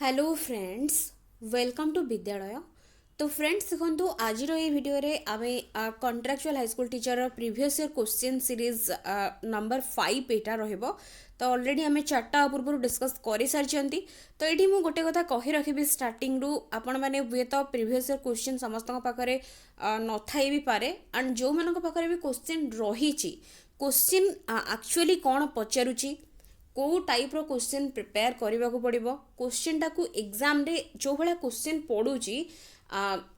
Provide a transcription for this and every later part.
Hello friends, welcome to विद्यालय। तो friends देखो आज भिडियो आम contractual high school teacher previous year question series number 5 यहाँ रहिबो। तो ऑलरेडी आम चार्टा पूर्व डिस्कस कर सारी। तो ये मुझे गोटे कथा कही रखी स्टार्टिंग रू आपण मैंने हुए तो प्रीवियस ईयर क्वेश्चन समस्त पाखे न थाई भी पारे एंड जो मान पाखे भी क्वेश्चन रही क्वेश्चन एक्चुअली कौन पचारुची कौ टाइप रो क्वेश्चन प्रिपेयर करने को पड़ो क्वेश्चन टाक एग्जाम रे जो भाया क्वेश्चन पड़ुची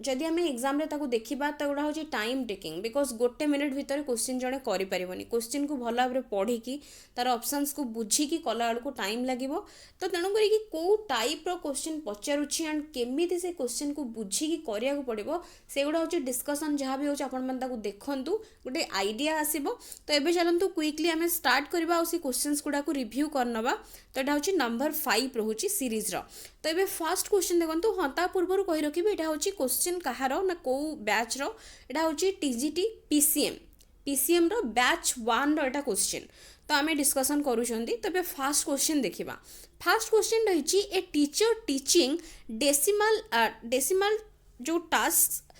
जदि आम एग्जाम ताको देखा तो गुड़ा हूँ टाइम टेकिंग बिकज गोटे मिनिट भितर क्वेश्चन जड़े करें क्वेश्चन को भल भाव पढ़ी तार ऑप्शंस को बुझिकी कला बेलू टाइम लगे। तो तेणुक कौ टाइप रो क्वेश्चन पचारुची एंड केमी से क्वेश्चन को बुझिकी करा पड़ो से गुड़ा हूँ डिस्कसन जहाँ भी हो देखूँ गोटे आइडिया आसो। तो ये चलतु क्विकली आम स्टार्ट करवा क्वेश्चन गुड़ा को रिव्यू करनवा। तो यहाँ हूँ नंबर 5 रोचे सीरीज रो। तो ये फास्ट क्वेश्चन देखो हाँ ता पूर्व कही रखी यहाँ क्वेश्चन कहार ना कौ बैच रो एटा हूँ टीजीटी पीसीएम रो बैच 1 रो एटा क्वेश्चन। तो आम डिस्कसन करूँगी। तो ये फास्ट क्वेश्चन देखा। फास्ट क्वेश्चन रही ए टीचर टीचिंग डेसिमल जो टास्क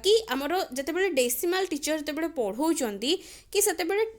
कि आमर जिते डेसिमल टीचर जिते पढ़ाऊँगी कि से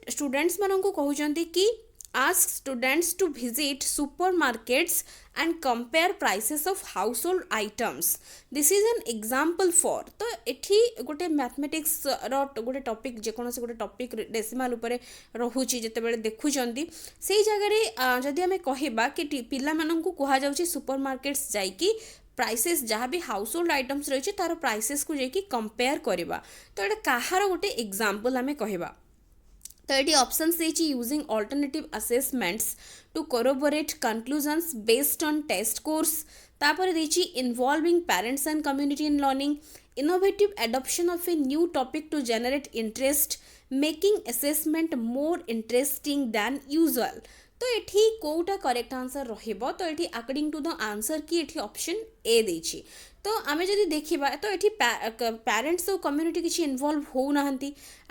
स्टूडेंट्स मान कहते कि ask students to visit supermarkets and compare prices of household items. This is an example for तो एठी गोटे मैथमेटिक्स रो गोटे टॉपिक जेकोसी गोटे टॉपिक डेसिमल उपरे रहुची जते बेले देखुचंदी सेही जगह जदि आमे कहिबा कि पिला माननकु कुहा जाउची सुपरमार्केट्स जाईकी प्राइसेस जहाँ भी हाउस होल्ड आइटम्स रही तार प्राइसेस को जाकि कंपेयर करवा। तो ये कहार गोटे एग्जांपल आमे कहिबा। तो ये ऑप्शन से using alternative assessments to corroborate conclusions based on test scores तापर देछि involving parents and community in learning innovative adoption of a new topic to generate interest making assessment more interesting than usual. तो ये कौटा correct answer रहिबो। तो ये according to the answer की ये option A देछि। तो आम जदि देखा तो ये पेरेंट्स और कम्युनिटी किसी इनवॉल्व होना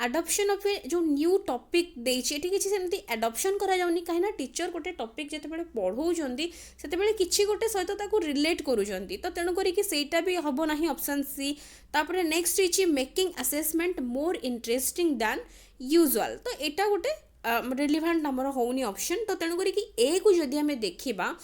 एडॉप्शन ऑफ ए जो न्यू टॉपिक देछि किसी सेमती एडॉप्शन करा जाउनी कहीं टीचर गोटे टॉपिक जिते पढ़ाऊँगी से किसी गोटे सहित ताको रिलेट करूँगी। तो तेणु करिकी सेटा भी हम ना ऑप्शन सी। तापर नेक्स्ट रही making assessment more interesting than usual. तो यहाँ गोटे रिलेवेंट आमर होनी ऑप्शन। तो तेणुक ए को जदि आम देखा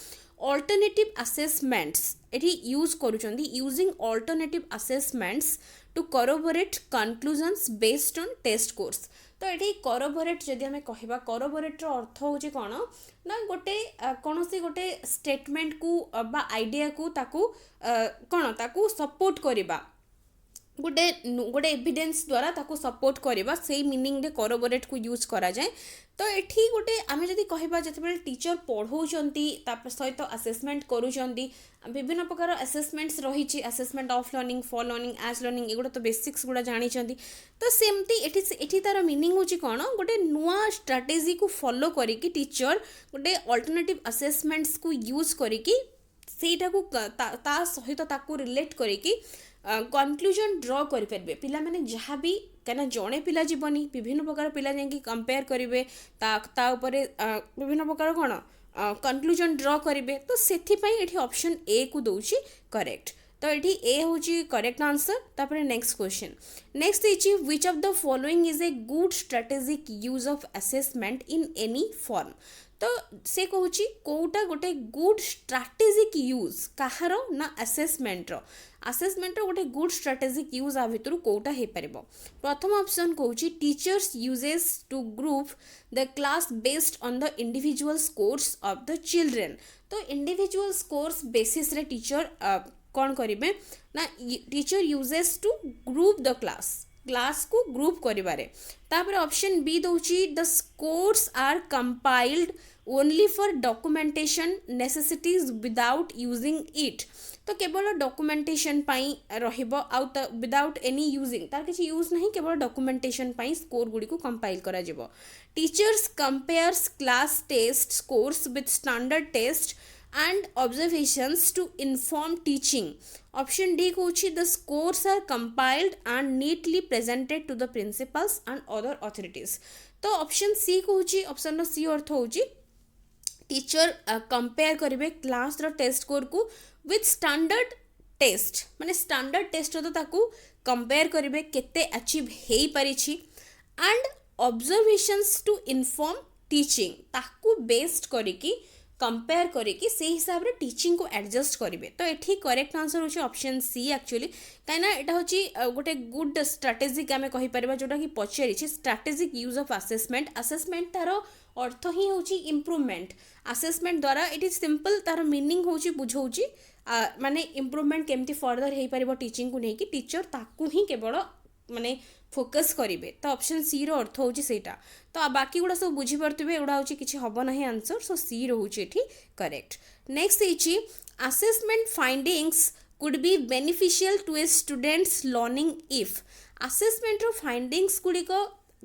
अल्टरनेटिव असेसमेंट्स एटी यूज करूछंदी using alternative assessments to corroborate conclusions based on test scores. तो ये कोरोबोरेट जदि आम कहबा कोरोबोरेट रो अर्थ होची कोन ना गोटे कोनोसी गोटे स्टेटमेंट को बा आइडिया को ताकू कोन ताकू सपोर्ट करबा गोटे गोटे एविडेंस द्वारा ताको सपोर्ट करवा से मीनिंग रे कोरोबोरेट को यूज करा जाए। तो ये गोटे आम जदि कहबा जिते टीचर पढ़ाऊँगी सहित असेसमेंट करूँगी विभिन्न प्रकार असेसमेंट्स रही assessment of learning for learning as learning एगुड़ा तो बेसिक्स गुड़ा जानी। तो सेमती एठी तार मीनिंग होची कौन गोटे नुआ स्ट्राटेजी को फॉलो करिकी टीचर गोटे अल्टरनेटिव असेसमेंट्स को यूज करिकी सेटा को ता सहित ताको रिलेट करिकी कनक्लूजन ड्र करेंगे पिला माने जहाँ भी कहीं जड़े पिला जीवनी विभिन्न प्रकार पिला जाकि कंपेयर करेंगे विभिन्न प्रकार कौन कनक्लूजन ड्र करेंगे। तो से ये ऑप्शन ए को दूसरी करेक्ट। तो ये ए हूँ करेक्ट आंसर। तापर next question next is which of the following is a good strategic use of assessment in any form. तो से कहूँ कौटा गोटे गुड स्ट्राटेजिक यूज कहार ना असेसमेंट गोटे गुड स्ट्राटेजिक यूज आ भितर कौटा हो पार। प्रथम ऑप्शन कहूँ teachers uses to group the class based on the individual scores of the children. तो इंडिविजुअल स्कोर्स बेसिस रे टीचर कौन करेंगे ना teacher uses to group the class को ग्रुप करिबारे। तापर ऑप्शन बी दउची the scores are compiled only for documentation necessities without using it. तो केवल डॉक्यूमेंटेशन पाई रहिबो आउ विदाउट एनी यूजिंग तार किसी यूज नहीं केवल डॉक्यूमेंटेशन पाई स्कोर गुडी को कंपाइल करा जिवो। Teachers compares class test scores with standard test and observations to inform teaching. Option D कहूँ the scores are compiled and neatly presented to the principals and other authorities. तो option C कहूँ option C अर्थ हूँ teacher compare करेंगे class test score को with standard test माने standard test तो ताकू कंपेयर करेंगे केते अचीव हो पारी and observations to inform teaching ताकू बेस्ड करिकी कंपेयर करिकी से हिसाब रे टीचिंग को एडजस्ट करेंगे तो ये करेक्ट आंसर होची ऑप्शन सी एक्चुअली कहीं यहाँ हूँ गोटे गुड स्ट्राटेजिक आम कहीपर जोटा कि पचारि strategic use of assessment assessment तार अर्थ ही हूँ इम्प्रूवमेंट असेसमेंट द्वारा इट इज सिंपल तार मीनिंग हूँ बुझाऊँ माने इम्प्रूवमेंट केमती फर्दर हो पार टीचिंग को लेकिन टीचर ताकू ही केवल माने फोकस करेंगे तो ऑप्शन सी रो अर्थ हूँ सेटा तो बाकी गुड़ा सब बुझीपे एगुड़ा हूँ किसी हम ना आंसर सो सी रोचे करेक्ट नेक्स्ट है assessment findings could be beneficial to a students learning if assessment रो फाइंडिंग्स गुड़िक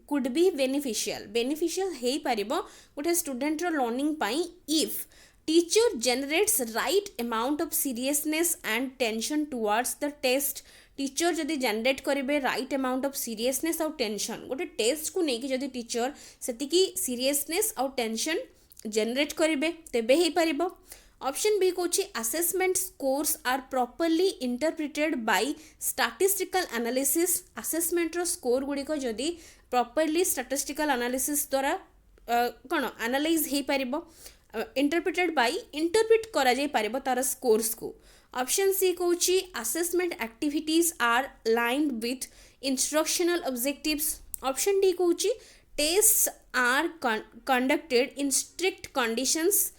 कुड बी बेनिफिशियल हो पार गोटे स्टूडेंट रो लर्निंग पाई if teacher generates right amount of seriousness and tension towards the test teacher जदि generate करेंगे right amount of seriousness आउ टेंशन गोटे टेस्ट को लेकिन जदि टीचर से सीरियसनेस आउ टेंशन जनरेट करेंगे तेबे ही पारिबो ऑप्शन बी कौन assessment scores are properly interpreted by statistical analysis assessment रो स्कोर गुड़िक जदि प्रॉपर्ली स्टैटिस्टिकल एनालिसिस द्वारा कौन एनालाइज हो पारिबो इंटरप्रिटेड बाय इंटरप्रिट करा जाय पारिबो तार स्कोर्स को ऑप्शन सी कौन assessment activities are lined with instructional objectives option D कौन test are conducted in strict conditions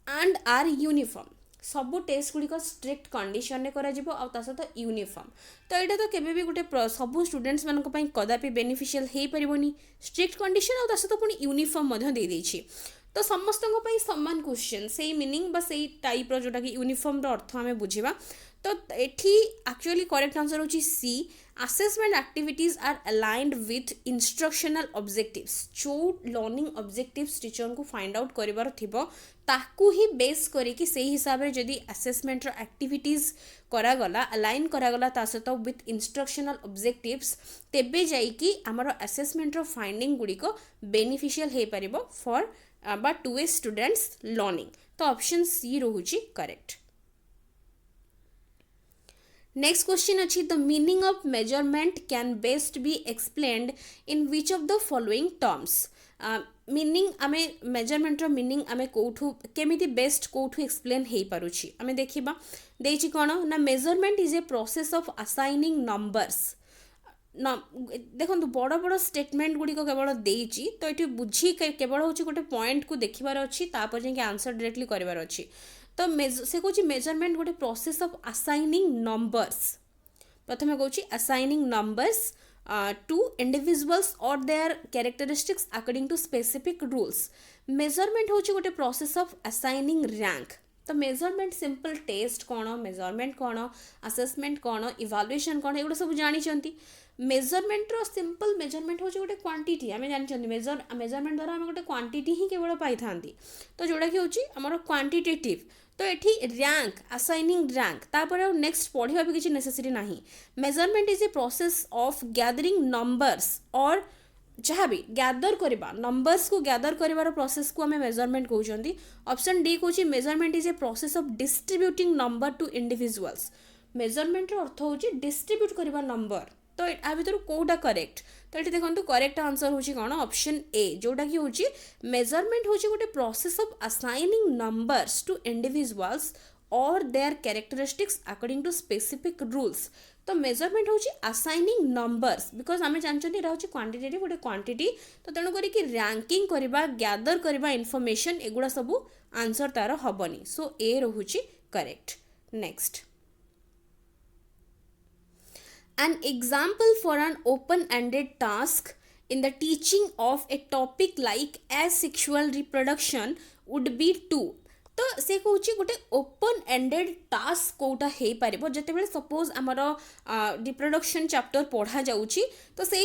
and are uniform सबू टेस्ट गुड़िक स्ट्रिक्ट कंडीशन में करा सहित यूनिफॉर्म तो यहाँ तो केबे भी गोटे सबू स्टूडेंट्स मानक कदापि बेनिफिशियल हो पारिबोनी स्ट्रिक्ट कंडीशन और सहित पुणी यूनिफॉर्म दे देछि तो समस्त सामान क्वेश्चन से मीनिंग बा से टाइप रो जोटा कि यूनिफॉर्म रो अर्थ आम बुझा तो एठी एक्चुअली करेक्ट आंसर होची C assessment activities are aligned with instructional objectives जो लर्निंग ऑब्जेक्टिव्स टीचर को फाइंड आउट करिवार थिबो ताकू ही बेस करिकी से हिसाब रे जदी असेसमेंट रो एक्टिविटीज करागला अलाइन करागला ता सहित विथ इंस्ट्रक्शनल ऑब्जेक्टिव्स तेबे जाइकी हमर असेसमेंट रो फाइंडिंग गुडी को बेनिफिशियल हे परिबो for but to a students learning तो ऑप्शन सी रोहुची करेक्ट नेक्स्ट क्वेश्चन अच्छी the meaning of measurement can best be explained in which of the following terms meaning आमे मेजरमेंट रो मीनिंग आमे कोठू केमिति बेस्ट कोठू एक्सप्लेन हेई पारुछि आमे देखिबा देछि कोन ना measurement is a process of assigning numbers न देखो बड़ बड़ स्टेटमेंट गुड़िक केवल देइछि तो ये बुझी केवल हूँ गोटे पॉइंट को देखिबार अच्छी तापर जाके आंसर डायरेक्टली करार अच्छी तो से कौन मेजरमेंट गोटे प्रोसेस ऑफ असाइनिंग नंबर्स प्रथम कौन असाइनिंग नंबर्स टू इंडिविजुअल्स और their characteristics according to specific rules measurement हूँ गोटे प्रोसेस ऑफ असाइनिंग रैंक तो मेजरमेंट सिंपल टेस्ट कौन मेजरमेंट कौन असेसमेंट कौन इवालुएशन कौन एगुड़ा सब जानी मेजरमेंट रो सिंपल मेजरमेंट हूँ गोटे क्वांटिटी आम जानते मेजरमेंट द्वारा आम गोटे क्वांटिटी ही केवल पाई था तो जोड़ा कि हूँ आमर क्वांटिटेटिव तो ये रैंक असाइनिंग रैंक तापर नेक्स्ट पढ़ा भी किसी नेसेसरी ना measurement is a process of gathering numbers और जहाँ भी गैदर करवा नंबर्स को गैदर कर प्रोसेस को आम मेजरमेंट कहते ऑप्शन डी कौन measurement is a process of distributing number to individuals measurement अर्थ हूँ डिस्ट्रीब्यूट करवा नंबर तो या भर कौटा करेक्ट तो ये देखो करेक्ट आंसर हूँ कौन ऑप्शन ए जोटा कि हूँ मेजरमेंट हूँ गोटे process of assigning numbers to individuals और their characteristics according to specific rules तो मेजरमेंट हूँ असाइनिंग नंबर्स बिकज आम जानते हैं हूँ क्वांटिटेटिव गोटे क्वांटिटी तो तेणु करी रैंकिंग करवा गैदर करवा इनफॉरमेशन एगुड़ा सब आंसर तार हेनी सो ए रोचे correct next An example for an open-ended task in the teaching of a topic like asexual reproduction would be to तो से कौन गोटे ओपन एंडेड टास्क कौटा हो पार जिते सपोज आमर रिप्रोडक्शन चैप्टर पढ़ा जाऊँगी तो से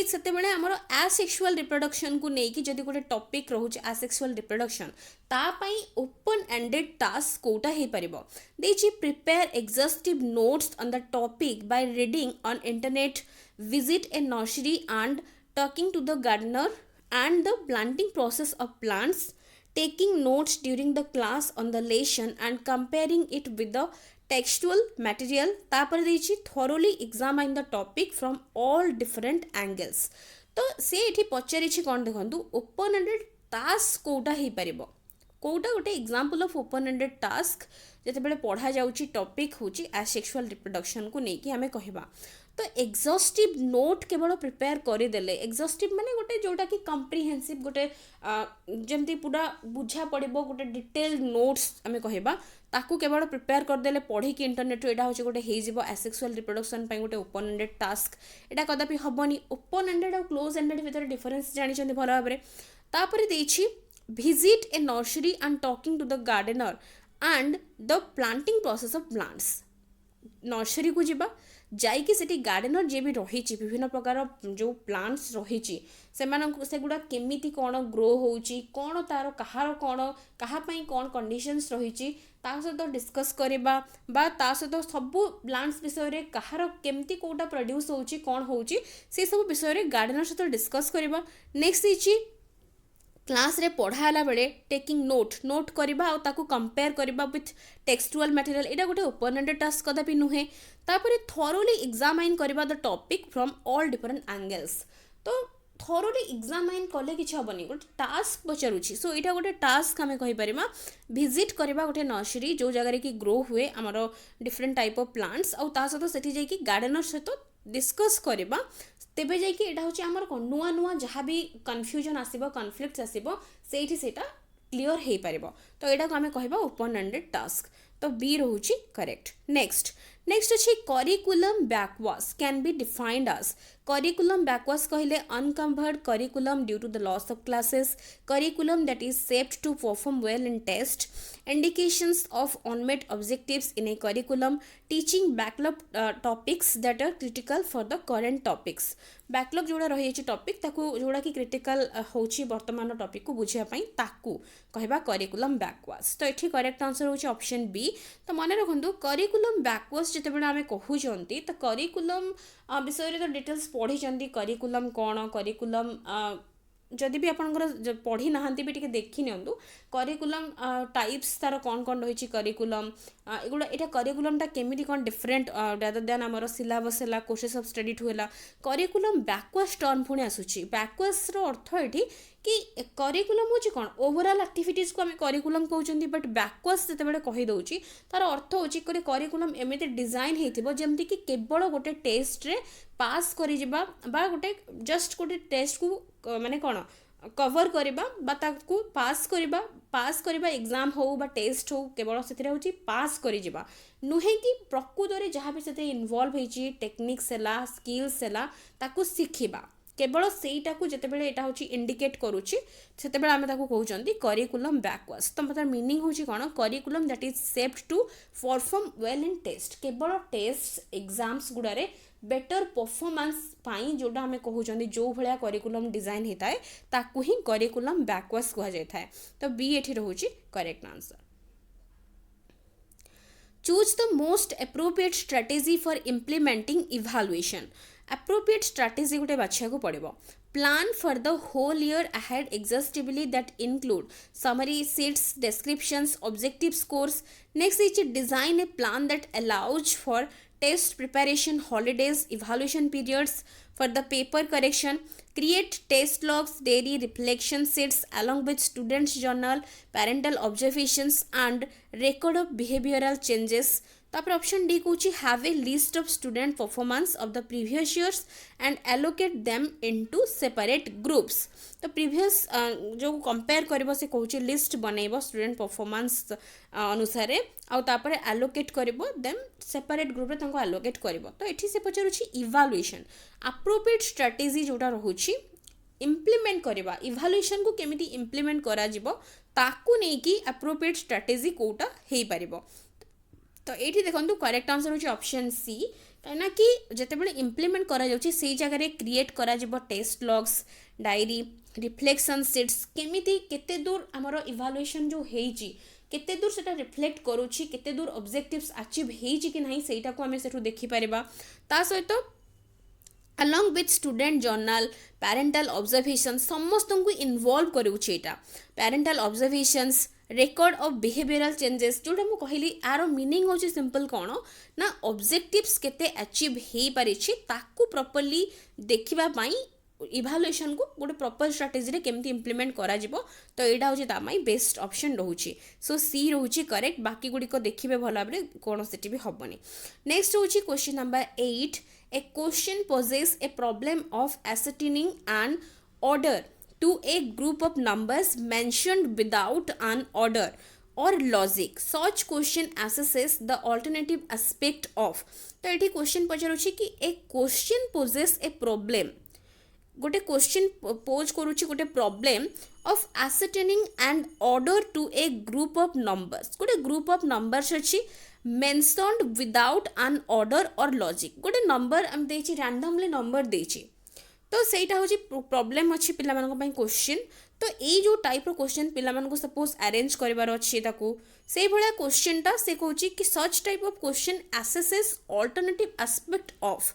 आमर एसेक्सुअल रिप्रोडक्शन को लेकिन जब गोटे टॉपिक रोचे एसेक्सुअल रिप्रोडक्शन तापाई ओपन एंडेड टास्क कौटा हो पार देखिए prepare exhaustive notes on the topic by reading on internet visit a nursery and talking to the gardener and the planting process of plants taking notes during the class on the lesson and comparing it with the textual material तापर देछि thoroughly examine the topic from all different angles तो से एठी पचारिछि कोन देखंतु open ended task कोटा हे परिबो कोटा गोटे example of open ended task जेतेबेले पढ़ा जाउछि टॉपिक होछि एसेक्सुअल रिप्रोडक्शन को नेकी हमें कहबा तो एग्जॉस्टिव नोट केवल प्रिपेयर करदेले एग्जॉस्टिव माने गोटे जोटा कि कम्प्रिहेन्सिव गोटे जमती पूरा बुझा पड़ो गोटे डिटेल नोट्स आम कहबा ताकू केवल प्रिपेयर करदेले पढ़ी कि इंटरनेट एटा होछि गोटे हेजिबो एसेक्सुअल रिप्रोडक्शन पई गोटे ओपन एंडेड टास्क एटा कदापि हबनी ओपन एंडेड और क्लोज एंडेड भितर डिफरेंस जानि छथि भल भाबरे तापरे देछि visit a nursery and talking to the gardener and the planting process of plants nursery को जीवा जाइकी सेठी गार्डनर जे भी रही विभिन्न प्रकार जो प्लांट्स रही से गुड़ा केमिति कौन ग्रो होउची कौन तार कहार कौन कहापाई कौन कंडीशंस रही सहित डिस्कस करवा बा ता सहित सब प्लांट्स विषय रे कहार केमिति कोटा प्रोड्यूस होउची कौन होउची से सब विषय रे गार्डनर सहित डिस्कस करवा नेक्स्ट इची क्लास रे पढ़ाला बेले टेकिंग नोट करवा आ ताकू कंपेयर करवा विथ टेक्सटुअल मटेरियल एटा गोटे ओपन एंडेड टास्क कदापि नुहे तापरे थोरोली एग्जामाइन करवा the topic from all different angles तो थोरोली एग्जामाइन कले किछि हबनी गोटे टास्क पचारुछि सो एटा गोटे टास्क हमें कहि परिमा विजिट करवा गोटे नर्सरी जो जगह रे कि ग्रो हुए हमरो डिफरेंट टाइप ऑफ प्लांट्स आ ता सहित सेठी जाई कि गार्डनर सहित डिस्कस करवा तेबे जाई कि एटा होछि हमर कोन नुआ नुआ जहाँ भी कन्फ्यूजन आसीबो कन्फ्लिक्ट्स आसीबो सेठी सेटा क्लियर हे पारिबो तो एटा को हमें कहबा ओपन एंडेड टास्क तो बी रहुछि करेक्ट नेक्स्ट अछि curriculum backwards can be defined as curriculum backwards कहले uncomfort curriculum due to the loss of classes curriculum that is shaped to perform well in test indications of unmet objectives in a curriculum teaching backlog topics that are critical for the current topics backlog जोड़ा रही topic ताकू जोड़ा कि critical होची वर्तमान topic को बुझिया पई ताकू कहबा करिकुलम बैकवर्ड्स तो एठी करेक्ट आंसर होची ऑप्शन बी तो मन रखंतु करिकुलम बैकवर्ड्स जेतेबेले आमे कहूचंती तो करिकुलम विषय रे तो डिटेल्स पढ़ी चंती करिकुलम कोन करिकुलम जदि भी आपनकर पढ़ी नहांती भी टिके देखि नियंतु करिकुलम टाइप्स तार कौन कौन रही करिकुलम एगुड़ा एटा करिकुलमटा केमिति कौन डिफरेंट रादर देन आमर सिलेबस है कोर्सेस ऑफ स्टडी ठू है करिकुलम बैकवर्ड्स टर्म पुणी आसूची बैकवर्ड्स रो अर्थ एठी कि करिकुलम होची कौन ओवरऑल एक्टिविटीज को आम करिकुलम कहउचंती बट बैकवर्ड्स जेतेबेले कहि दउची तार अर्थ होची करिकुलम एमिति डिजाइन हेतिबो जेमति कि केवल गोटे टेस्ट रे पास करि जिबा बा गोटे जस्ट गोटे टेस्ट को माने कौन कवर करवा बा ताकू पास करवा एग्जाम हो बा टेस्ट हो केवल से होची पास करि जिबा नुहे कि प्रकृत रे जहाँ भी से इनवॉल्व होची टेक्निक्स है स्किल्स है ताकू शिखिबा केवल सेटा को जितेबाला यहाँ हूँ इंडिकेट करुच्ची से आम कहते करिकुलम बैकवर्ड्स तो मतलब मीनिंग हूँ कौन curriculum that is shaped to perform well in test केवल टेस्ट एग्जाम्स गुड़ारे बेटर परफॉर्मेंस पाई जोटा आम कहते जो भाया करिकुलम डिजाइन होता है ताकू ही करिकुलम बैकवर्ड्स कह जाए तो बी एठी रहूची correct answer choose the most appropriate strategy for implementing evaluation appropriate strategy गोटे बाछिया को पड़ो plan for the whole year ahead exhaustively that include summary sheets descriptions objective scores next is design a plan that allows for test preparation holidays evaluation periods for the paper correction create test logs daily reflection sheets along with students journal parental observations and record of behavioral changes तापर option D Cauchy have a list of student performance of the previous years and allocate them into separate groups तो previous जो compare करबो से Cauchy list बनैबो student performance अनुसार आउ तापर allocate करबो them separate group रे तांको एलोकेट करबो तो एठी से पचारुची इवैल्यूएशन एप्रोप्रिएट स्ट्रेटजी जोटा रहूची इम्प्लीमेंट करबा इवैल्यूएशन को केमिति इम्प्लीमेंट करा जिवो ताकू नै कि एप्रोप्रिएट स्ट्रेटजी कोटा हेई परिबो तो ये देखो करेक्ट आंसर होची ऑप्शन सी कहीं कि जितेबाला इम्प्लीमेंट करा जाउची से जगह क्रिएट करा जिवो test logs diary reflection sheets केमिति केते दूर हमरो इवैल्यूएशन जो हेची केते दूर सेटा रिफ्लेक्ट करूची केते दूर ऑब्जेक्टिव्स अचीव हेची कि नहीं सेटा को हमें सेठु देखि परिबा ता सहित along with student journal parental observations समस्त को इन्वॉल्व करूचे एटा parental observations record of behavioral changes जोटा मु कहली आरो मीनिंग होची सिंपल कोन ना ऑब्जेक्टिव्स केते अचीव हे परिछि ताकू प्रॉपर्ली देखिबा पई इभालुएशन को गोटे प्रॉपर स्ट्रेटजी रे केमती इंप्लीमेंट करा जिवो तो एटा होची तामाई बेस्ट ऑप्शन रहूची सो सी रहूची करेक्ट बाकी गुडी को देखिबे भला बरे कोन सेटी भी हबनी नेक्स्ट होची question number 8 a question poses a problem of ascertaining an order to a group of numbers mentioned without an order or logic such question assesses the alternative aspect of तो एठी question पचारुछि कि a question poses a problem गोटे question pose करूछि गोटे problem of ascertaining an order to a group of numbers गोटे group of numbers अछि mentioned without an order or logic गोटे number हम देछि रैंडमली नंबर देछि तो सेटा होछि प्रॉब्लम अछि पिला मानक पई क्वेश्चन तो ए जो टाइप रो क्वेश्चन पिला मानक सपोज अरेंज करबार अछि ताकू से भला क्वेश्चन ता से कहूछि कि such type of question assesses alternative aspect of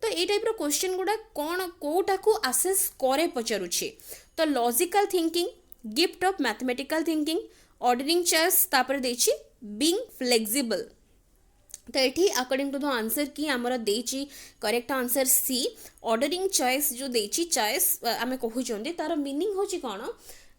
तो ए टाइप रो क्वेश्चन गुडा कोन कोटा को असेस करे पचरुछि तो logical thinking gift of mathematical thinking ordering choice तापर देछि बीइंग फ्लेक्सिबल तो ये अकॉर्डिंग टू द आंसर की आमर देछि correct answer C ordering choice जो देछि चॉइस आमे कहउछोंदी तार मीनिंग होछि कोन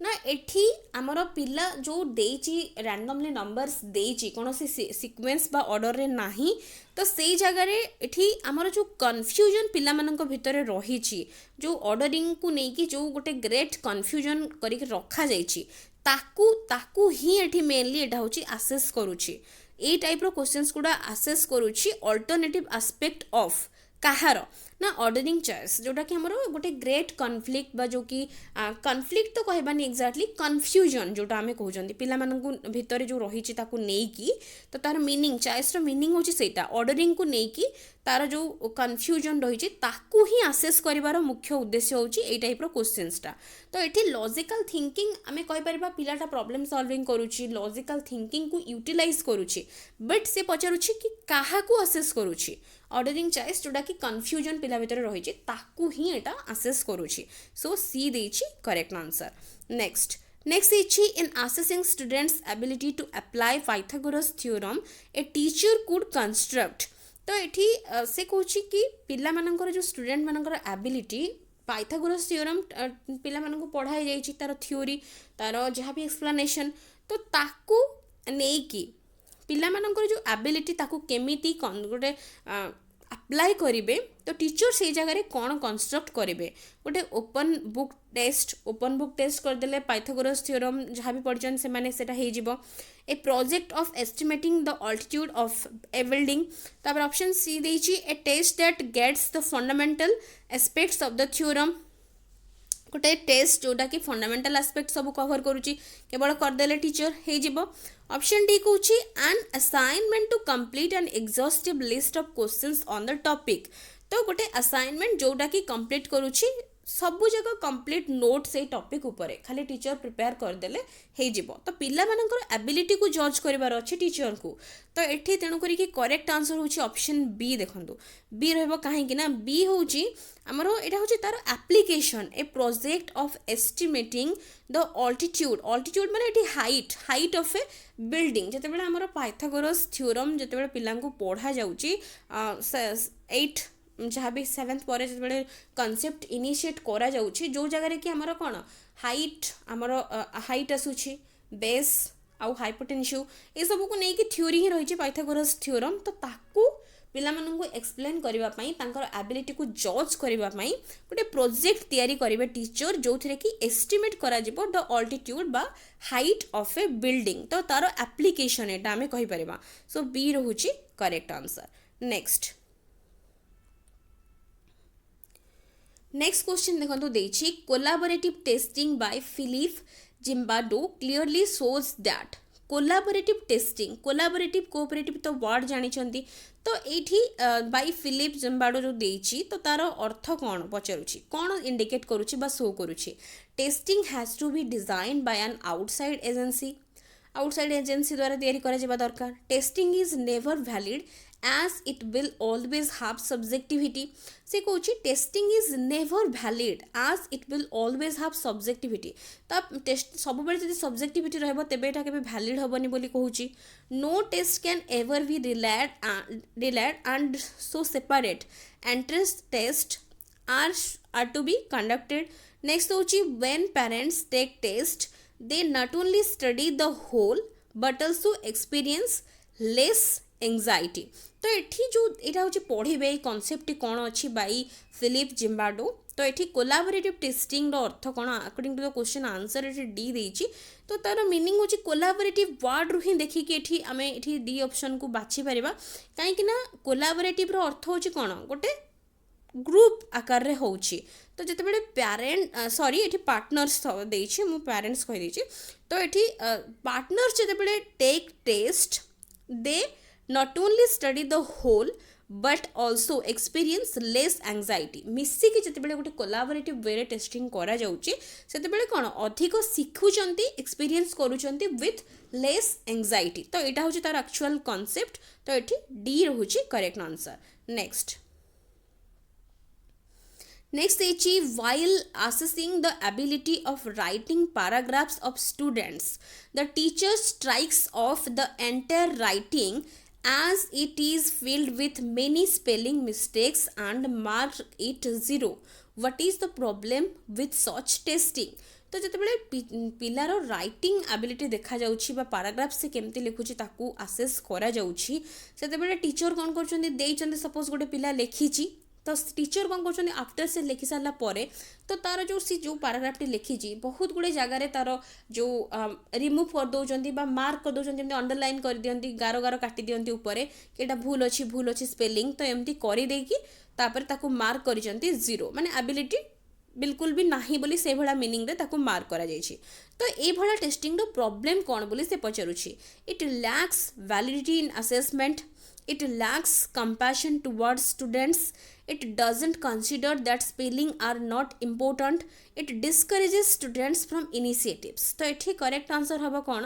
ना एठी आमर पिला जो देछि रैंडमली नंबर्स देछि कोनोसी सीक्वेंस बा ऑर्डर रे नाही तो सेई जगह रे एठी आमर जो कंफ्यूजन पिला मानक भितरे रहिछि जो ऑर्डरिंग को नै कि जो गोटे ग्रेट कंफ्यूजन करि के रखा जाइछि ताकू ताकू ही एठी मेनली एटा होछि असेस करूछि ए टाइप रो क्वेश्चंस गुडा असेस करूछि अल्टरनेटिव एस्पेक्ट ऑफ काहार ना ऑर्डरिंग चॉइस जोटा कि हमरो गोटे ग्रेट कॉन्फ्लिक्ट बा जो कि कॉन्फ्लिक्ट तो कहबानी एक्जेक्टली कंफ्यूजन जोटा हमें कहउजंदी पिला मानकु भितरे जो रहिछि ताकू नेई की तो तार मीनिंग चॉइस रो मीनिंग होछि सेटा ऑर्डरिंग को नेई की तार जो कंफ्यूजन रहिछि ताकू ही असेस करिवार मुख्य उद्देश्य होछि ए टाइप रो क्वेश्चंस टा तो एठी लॉजिकल थिंकिंग हमें कहि परिबा पिलाटा प्रॉब्लम सॉल्विंग करूछि लॉजिकल थिंकिंग को यूटिलाइज करूछि बट से पचारुछि कि काहा को असेस करूछि ऑर्डरिंग चॉइस जोटा कि कंफ्यूजन पिला भितर रहिछि ताकू ही एटा असेस करूछि सो सी देछि करेक्ट आंसर नेक्स्ट इछि in assessing students ability to apply Pythagoras theorem a teacher could construct तो एठी से कहूछि कि पिला मानकर जो स्टूडेंट मानकर एबिलिटी पाइथागोरस थ्योरम पिला मानक पढ़ाई जाइछि तार थ्योरी तार जहाँ भी एक्सप्लेनेशन तो ताकू नै कि पिला मानकर जो एबिलिटी ताकू केमिति गोटे अप्लाई करेंगे तो टीचर से जगह कौन कंस्ट्रक्ट करेंगे गोटे ओपन बुक टेस्ट करदे पाइथागोरस थ्योरम जहाँ भी पढ़छन से माने सेटा हे जिवो a project of estimating the altitude of a building तापर ऑप्शन सी देछि a test that gets the fundamental aspects of the theorem गोटे टेस्ट जोटा कि फंडामेंटल एस्पेक्ट सब कवर करूची केवल करदेले टीचर हे जिवो ऑप्शन डी कहूची an assignment to complete an exhaustive list of questions on the topic तो गोटे असाइनमेंट जोटा कि कंप्लीट करूची सबु जगह कंप्लीट नोट से टॉपिक ऊपर खाली टीचर प्रिपेयर करदेले हे जिवो तो पिला मानकर एबिलिटी को जज करिवार अछि टीचर को तो एठी तेणु करी कि करेक्ट आंसर होची ऑप्शन बी देखंतु बी रहबो काहे कि ना बी होची हमरो एटा होची तार application A project of estimating the altitude माने एठी हाइट ऑफ ए बिल्डिंग जते बेला हमरो पाइथागोरस थ्योरम जते बेला पिलांको पढ़ा जाउची 8 जहाँ भी 7th पर जो कनसेप्ट इनिशिएट करा जाउछि जो जगह कि हमर कोन हाइट आसुछि बेस आउ हाइपोटेन्शियो ए सब को नै कि थ्योरी ही रही पाइथागोरस थ्योरम तो ताकू पिला माननको एक्सप्लेन करबा पई तांकर एबिलिटी को जज करबा पई गोटे प्रोजेक्ट तयारी करिवे टीचर जो थिरे कि एस्टिमेट करा जिवो द अल्टीट्यूड बा हाइट ऑफ ए बिल्डिंग तो तार एप्लीकेशन एटा हमें कहि परिबा सो बी रहूची करेक्ट आंसर नेक्स्ट क्वेश्चन देखो देछि collaborative testing by Philip Zimbardo clearly shows that collaborative testing cooperative तो वर्ड जानिछंती तो एठी बाय फिलिप जिम्बाडो जो देछि तो तार अर्थ कोन पचरुछि कोन इंडिकेट करूछि बा शो करूछि testing has to be designed by an outside agency outside agency द्वारा तैयारी करा जिबा दरकार। Testing is never valid as it will always have subjectivity। से कहूँ testing is never valid as it will always have subjectivity। तो test सब बेले जब सब्जेक्टिविटी रहबो तेबे एटा केबे वैलिड हबनी बोली कहूची। No test can ever be relied and so separate entrance test are to be conducted। next होची when parents take test they not only study the whole but also experience less anxiety। तो एठी जो एटा होची पढ़िबे ए concept कोन अछि by Philip Zimbardo. तो एठी collaborative testing रो अर्थ कोन according to the question answer एठी डी देइची। तो तार मीनिंग होची कोलाबोरेटिव वर्ड रु ही देखि कि एठी हमें एठी डी ऑप्शन को बाछि परिबा काहे कि ना कोलाबोरेटिव रो अर्थ होची कोन गोटे ग्रुप आकार रे होची। तो जते बेले पेरेंट सॉरी एठी पार्टनर्स देइछि मु पेरेंट्स कहि देइछि। तो एठी पार्टनर्स जते बेले टेक टेस्ट दे not only study the whole but also experience less anxiety। मिसी कि जते बेले गोटे कोलाबोरेटिव वे रे टेस्टिंग करा जाउची सेते बेले कोन अधिक सिखुचंती एक्सपीरियंस करूचंती विथ लेस एंजाइटी। तो एटा होची तार एक्चुअल कांसेप्ट। तो एठी डी रहूची correct answer. Next is while assessing the ability of writing paragraphs of students, the teacher strikes off the entire writing as it is filled with many spelling mistakes and mark it 0। What is the problem with such testing? तो जिते पिलार writing ability देखा जाउछि बा paragraph से केमती लिखुछि ताकू assess करा जाउछि सेते teacher कोन करछन्ती देइछन्ती suppose गोटे पिला लेखिछि तो टीचर कौन कर आफ्टर से लिखि सारा पर तो तार जो सी जो पैराग्राफटी लिखी बहुत गुड़े जगार तार जो रिमूव कर दौरान मार्क कर दौरान जमी अंडरलाइन कर दियंती गार गार काटी दियंती ऊपर कि भूल अच्छी स्पेलिंग तो एमती कर मार्क कर जीरो माने एबिलिटी बिल्कुल भी नहीं बोली से भला मीनिंग रे ताको मार्क करा जायछि। तो ए भला टेस्टिंग रो प्रॉब्लम कोन बोली से पचरुछि। It lacks validity in assessment, it lacks compassion towards students, it doesn't consider that spelling are not important, it discourages students from initiatives। तो एठी करेक्ट आंसर हबो कोन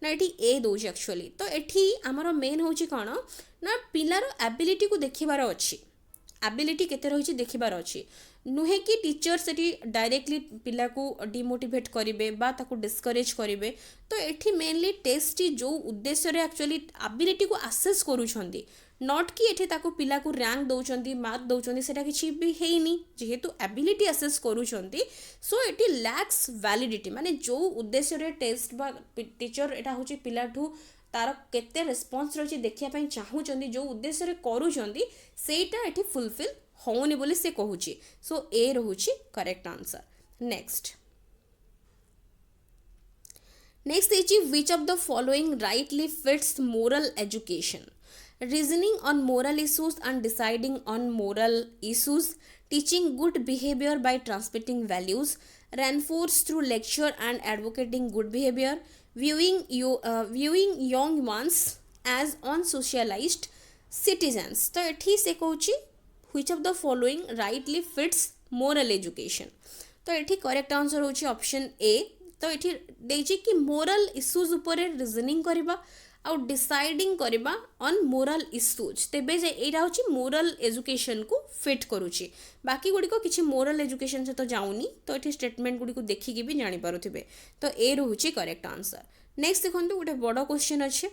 ना एठी ए दोछि एक्चुअली। तो एठी हमरो मेन होछि कोन ना पिलार एबिलिटी को देखिबार अछि, एबिलिटी केते रहिछि देखिबार अछि नुहे कि टीचर सेठी डायरेक्टली पिला को डिमोटिवेट करिवे बा ताको डिस्करेज करिवे। तो एठी मेनली टेस्ट जो उद्देश्य रे एक्चुअली एबिलिटी को असेस करूछंती नॉट कि एठी ताको पिला को रैंक दउछंती मार्क दउछंती सेटा किछि भी हेइनी जेहेतु एबिलिटी असेस करूछंती। सो एठी लैक्स वैलिडिटी माने जो उद्देश्य रे टेस्ट बा टीचर एटा होछि पिलाठू तार केते रेस्पॉन्स रछि देखिया पई चाहूचंती जो उद्देश्य रे करूचंती सेटा एठी फुलफिल होनी बोली से कहूची। सो ए रहूची correct answer. Next is which of the following rightly fits moral education. Reasoning on moral issues and deciding on moral issues, teaching good behaviour by transmitting values, reinforced through lecture and advocating good behavior, viewing young ones as unsocialized citizens। तो एठी से कहूची which of the following rightly fits moral education। तो एठी correct answer होची option A. तो एठी देछि कि मोरल इश्यूज ऊपर रीजनिंग करबा आउ डिसाइडिंग करबा ऑन मोरल इश्यूज तेबे जे एटा होची मोरल एजुकेशन को फिट करूची। बाकी गुडी को किछि मोरल एजुकेशन से तो जाउनी। तो एठी स्टेटमेंट गुडी को देखि कि भी जानि पारुथिबे। तो ए रहूची करेक्ट आंसर। नेक्स्ट देखंतु गोटे बड़ क्वेश्चन अछि।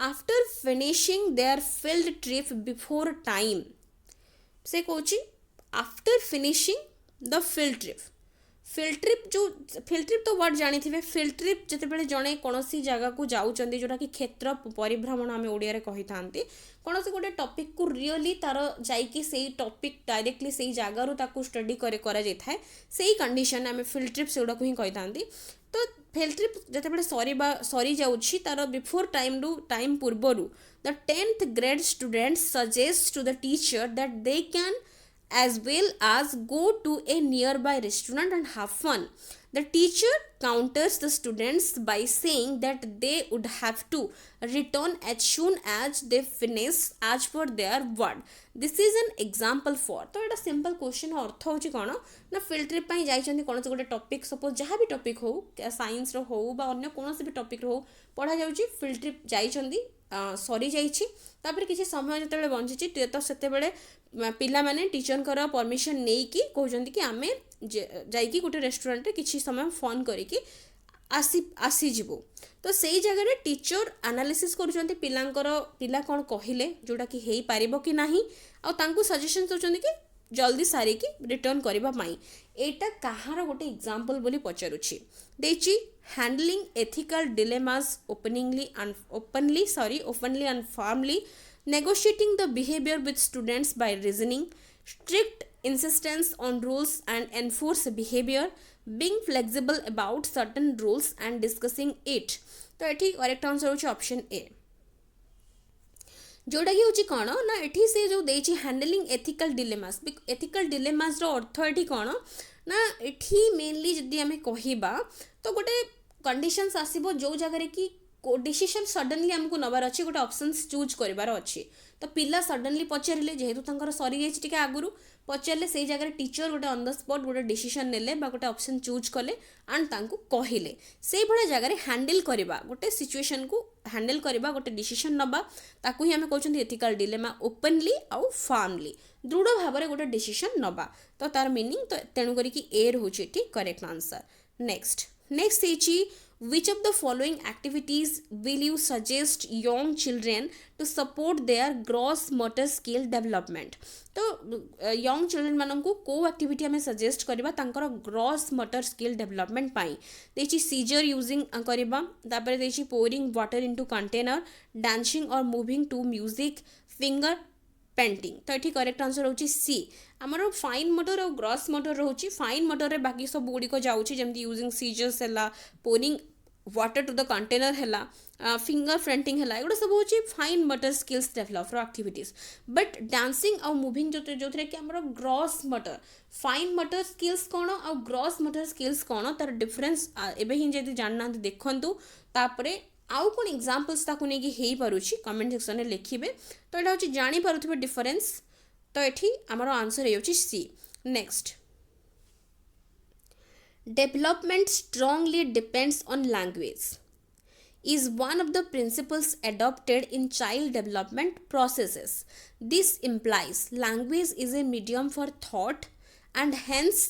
After finishing their field trip before time, से कहूची after finishing the field trip तो वर्ड जानी थे। फील्ड ट्रिप जिते बड़े जड़े कौन सी जगह को जाऊँगी जोटा कि क्षेत्र परिभ्रमण आम ओडिया कही था कौन से गोटे टॉपिक को रियली तार जाइकी से टॉपिक डायरेक्टली से जगार ताकू स्टडी करा जाए से कंडीशन आम फील्ड ट्रिप से गुड़ा ही कही था। तो फील्ड ट्रिप जिते सरी जाऊँगी तार बिफोर टाइम पूर्वर the 10th grade students suggest to the teacher that they can as well as go to a nearby restaurant and have fun। The teacher counters the students by saying that they would have to return as soon as they finish as per their word. This is an example for. तो एटा simple question अर्थ होची कोन ना field trip पई जाइछन्ती कोन से गोटे topic suppose जहाँ भी topic हो science रो हो बा अन्य कोनोसी भी टॉपिक रो पढ़ा जाउची फील्ड ट्रिप जाइछन्ती सरी जाइछि तापर किछि समय जतेबेले बंचिछि तो सेतेबेले पिला माने टीचर परमिशन नै कि कहउछन्ती कि आमे जाइकी गोटे रेस्टोरेंट किछि समय फोन करिकी आसी जीवो तो सेई जगह टीचर एनालिसिस करूछन्ती पिला कौन कहले जोटा कि हेई पारिबो कि नाही आ तांकू सजेशन दउछन्ती कि जल्दी सारिकी रिटर्न करबा पई एटा कहार गोटे एग्जांपल बोली पचारुछि देछि handling ethical dilemmas openly and firmly negotiating the behavior with students by reasoning, strict insistence on rules and enforced behavior, being flexible about certain rules and discussing it. तो एठी करेक्ट आंसर होची option A जोटा कि होची कोन ना एठी से जो देछि हैंडलिंग एथिकल डिलेमास रो अर्थ एठी कोन ना एठी मेनली जदी हमें कहिबा तो गोटे कंडीशंस आसीबो जो जगह रे कि डिसीजन सडनली आमको नबार अच्छे गोटे ऑप्शंस चूज करार अच्छे तो पिला सडनली पचारे जेहेतु तांकर सरी जाइए टिके आगुरु पचारे से जगह टीचर गोटे ऑन द स्पॉट गोटे डिसीजन नेले बा गोटे ऑप्शन चूज कले एंड तांको कहले से भले जगह हैंडल करबा गोटे सिचुएशन को हैंडल करबा गोटे डिसीजन नबा ताकू ही हमें कहउछन्ती एथिकल डिलेमा ओपनली आउ फर्मली दृढ़ भाव में गोटे डिसीजन नबा तो तार मीनिंग तो तेणु करिकी ए रहउछि एठी करेक्ट आंसर नेक्स्ट इछि which of the following activities will you suggest young children to support their gross motor skill development तो young children माननकु को एक्टिविटी हमें सजेस्ट करबा तांकर ग्रॉस मोटर स्किल डेवलपमेंट पाई देछि सीजर यूजिंग करबा तापर देछि pouring water into container dancing और moving to music finger painting तो ये करेक्ट आंसर होची सी आमर फाइन मोटर और ग्रॉस मोटर रोची फाइन मोटर रे बाकी सब गुड़ी को जाउची जेमती यूजिंग सीजर्स हैला pouring water to the container हैला फिंगर पेंटिंग हैला एगुड़ा सब होची फाइन मोटर स्किल्स डेवलप रो एक्टिविटीज बट डांसिंग और मूविंग जो थे कि आमर gross motor fine motor skills कौन और ग्रॉस मोटर स्किल्स कौन तार डिफरेंस एबे ही जदी जानना देखंतु तापरे आउ कोन एग्जांपल्स ताकू नेकी हेई पारुछि कमेंट सेक्शन में लिखिबे तो एटा होछि जानि पारुथिबे डिफरेंस तो एठी हमरो आंसर हेउछि C next development strongly depends on language is one of the principles adopted in child development processes. This implies language is a medium for thought and hence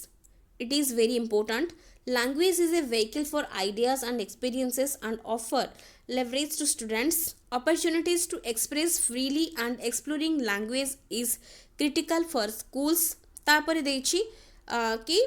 it is very important. Language is a vehicle for ideas and experiences and offer leverage to students. Opportunities to express freely and exploring language is critical for schools. तापर देछि कि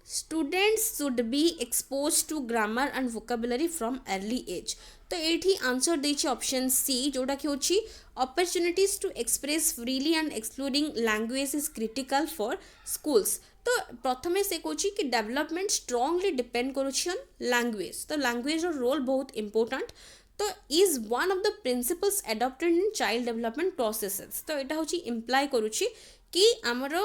students should be exposed to grammar and vocabulary from early age. तो एठी answer देछि option C जोटा कि होछि opportunities to express freely and exploring language is critical for schools. तो प्रथमे से कहछि कि डेवलपमेंट स्ट्रांगली डिपेंड करूछि ऑन लैंग्वेज तो लैंग्वेज रो रोल बहुत इंपोर्टेंट तो is one of the principles adopted in child development processes तो एटा होछि इम्प्लाई करूछि कि हमरो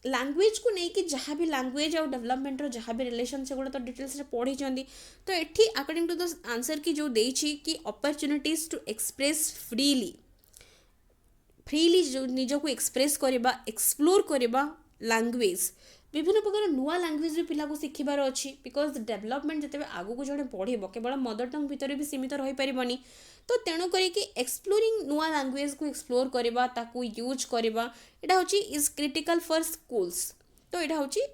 लैंग्वेज को नहीं कि जहाँ भी लैंग्वेज और डेवलपमेंट रो जहाँ भी रिलेशन से तो डिटेल्स रे पढ़ी चंदी तो एठी अकॉर्डिंग टू द आंसर की जो देछि कि अपॉर्चुनिटीज टू एक्सप्रेस फ्रीली जो निज को एक्सप्रेस करबा एक्सप्लोर करबा लैंग्वेज विभिन्न प्रकार नुआ लैंग्वेज भी पिला को शिखिबार अच्छी बिकज डेवलपमेंट जिते आगु को जड़े पढ़ो केवल मदर टंग भितर भी सीमित रही पारबनी तो तेणु करिकी एक्सप्लोरिंग नुआ लैंग्वेज को एक्सप्लोर करबा ताकू यूज करबा एटा होची इज क्रिटिकल फॉर स्कूल्स तो एटा होची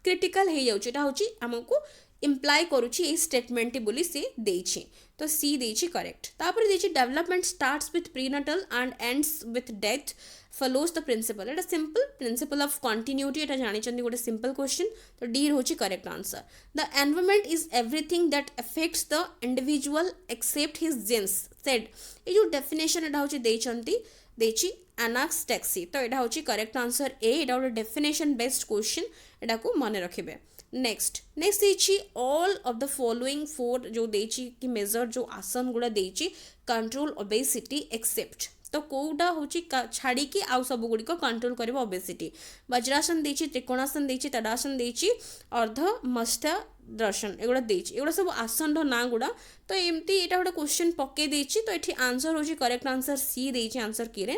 क्रिटिकल हो जाउची एटा होची हमको इम्प्लाई करुची ए स्टेटमेंट बोली से देछि तो सी देछि करेक्ट तापर देछि development starts with prenatal and ends with death follows the principle एटा सिंपल प्रिंसिपल ऑफ कंटिन्यूटी एटा जानि चंदी गोटे सिंपल क्वेश्चन तो डी होची correct answer the environment is everything that affects the individual except his genes सेड ए जो डेफिनेशन एटा होची देचंती देछि एनाक्स टैक्सी तो एटा होची करेक्ट आंसर ए एटा गोटे डेफिनेशन बेस्ड क्वेश्चन एटा को मन रखिबे नेक्स्ट देछि all of the following four जो देछि कि मेजर जो आसन गुड़ा देछि कंट्रोल ओबेसिटी एक्सेप्ट तो कोटा होची छाड़ी की आउ सब गुड़ी को कंट्रोल करिवो ओबेसिटी। वज्रासन देछि, त्रिकोणासन देछि, तडासन देछि, अर्ध मस्त दर्शन एगुड़ा देछि। एगुड़ा सब आसन रो ना गुड़ा। तो एमती एटा गोटे क्वेश्चन पके देछि। तो एठी आंसर होची करेक्ट आंसर सी देछि आंसर की रे।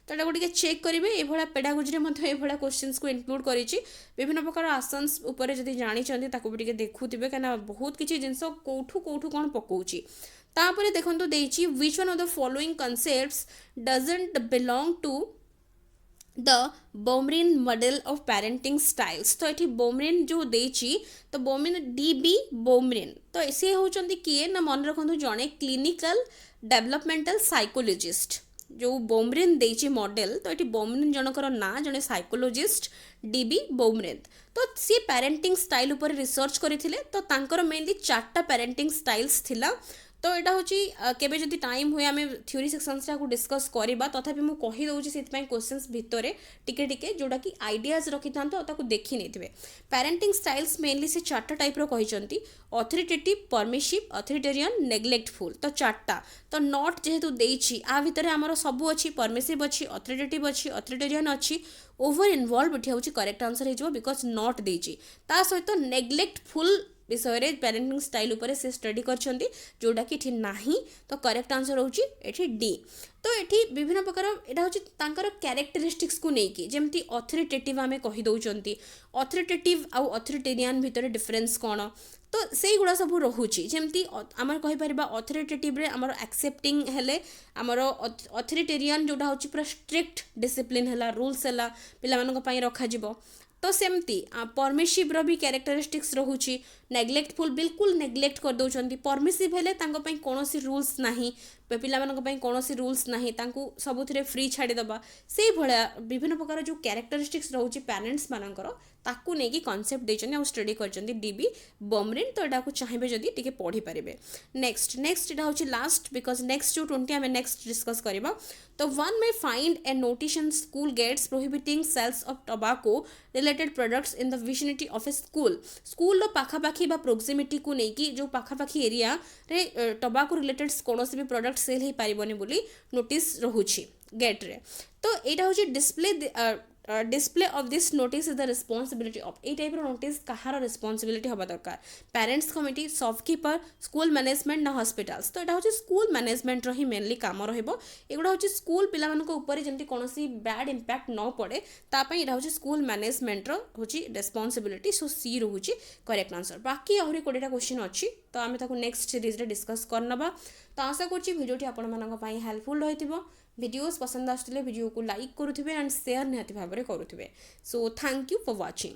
तो एटा गोटे चेक करिवे ए भला पेडागोजी रे मध्य ए भला क्वेश्चंस को इंक्लूड करिछि। विभिन्न प्रकार आसन्स ऊपर जदि जानि चंदी ताको भी देखुथिबे काना बहुत किछि जिंस कोठु कोठु कोन पकोउछि। तापरे देखंतु देछि which one of the following concepts doesn't belong to the Baumrind model of parenting styles. तो ये बोमरिन जो देछि तो बोमरिन डीबी बोमरिन तो सी होचंदी किए ना मन रखंतु जणे क्लिनिकल डेवलपमेंटल साइकोलॉजिस्ट जो बोमरिन देछि मॉडल। तो ये बोमरिन जनकर ना जणे साइकोलॉजिस्ट डीबी बोमरिन। तो सी पेरेंटिंग स्टाइल ऊपर रिसर्च करथिले। तो तांकर मेनली 4टा पेरेंटिंग स्टाइल्स थिला। तो यहाँ हूँ केबे जदि टाइम हुए आम थ्योरी सेक्शंस को डिस्कस करवा तथापि मुझे कहीदे से क्वेश्चंस भितर टिके टिके जोटा कि आइडियाज रखी था देखी नहीं। पेरेंटिंग स्टाइल्स मेनली से 4टा टाइप रही अथॉरिटेटिव, परमिसिव, अथॉरिटेरियन, नेग्लेक्टफुल। तो 4टा तो नॉट जेहेतु देछि आ भितर आमर सबू अच्छी परमिसिव अच्छी, अथॉरिटेटिव अच्छी, अथॉरिटेरियन अच्छी, ओवर इनवॉल्व ये हूँ करेक्ट आंसर हो बिकज नॉट देछि। ता सहित नेग्लेक्टफुल विषय पेरेंटिंग स्टाइल उपर से स्टडी करछंती जोटा कि एठी नाही। तो करेक्ट आंसर होची एठी डी। तो एठी विभिन्न प्रकार एटा होची तांकर कैरेक्टरिस्टिक्स को नेकी जेमती अथॉरिटेटिव आमे कहि दउचंती अथॉरिटेटिव आ अथॉरिटेरियन भितर डिफरेंस कोन। तो से गुड़ा सब रहुची जेमती आमर कहि परिबा अथॉरिटेटिव रे आमर एक्सेप्टिंग हेले आमर अथॉरिटेरियन जोटा होची पूरा स्ट्रिक्ट डिसिप्लिन हला रूल्स हला पिला मानक पई रखा जिवो। तो सेमती परमिसिव रो भी कैरेक्टरिस्टिक्स रहुची। नेग्लेक्टफुल बिल्कुल नेग्लेक्ट कर दउचंती। परमिसिव हेले तांको पई कोनोसी रूल्स नाही, पिला मानक पई कोनोसी रूल्स नाही, तांको सबुथिरे फ्री छाडी दबा। से भळा विभिन्न प्रकार जो कैरेक्टरिस्टिक्स रहुची पेरेंट्स मानकर ताकू नेकी कांसेप्ट देचंती आ स्टडी करचंती डीबी बोमरिन। तो एटा को चाहिबे जदी टिके पढी पारिबे। नेक्स्ट एटा होची लास्ट बिकॉज नेक्स्ट जो 20 हमें नेक्स्ट डिस्कस करबा। तो one may find a notice in school gates prohibiting sales of tobacco related products in the vicinity of a school. School रो पाखापाखी बा प्रोक्सिमिटी को नेकी जो पाखापाखी एरिया रे टोबैको रिलेटेड कोनोसी भी प्रोडक्ट सेल ही पारिबोनी बोली नोटिस रहुची गेट रे। तो एटा होची display of this notice is the responsibility of a type रो नोटिस कहार रिस्पांसिबिलिटी हबा दरकार parents committee, shopkeeper, school management ना हॉस्पिटल्स। तो एटा होची स्कूल मैनेजमेंट रो ही मेनली काम रहइबो। एगुडा होची स्कूल पिला मानको ऊपर जेंति कोनोसी बैड इंपैक्ट न पड़े ता पई एटा होची स्कूल मैनेजमेंट रो होची रिस्पांसिबिलिटी। सो सी रहउची करेक्ट आंसर। बाकी आहुरी 20टा क्वेश्चन अछि तो आमे ताको नेक्स्ट सीरीज रे डिस्कस करनबा। तो आशा करछि वीडियोटी आपण मानक पई हेल्पफुल रहितिबो। वीडियोस पसंद आसले वीडियो को लाइक करुथिबे एंड शेयर निहाती भाबरे करुथिबे। So thank you for watching.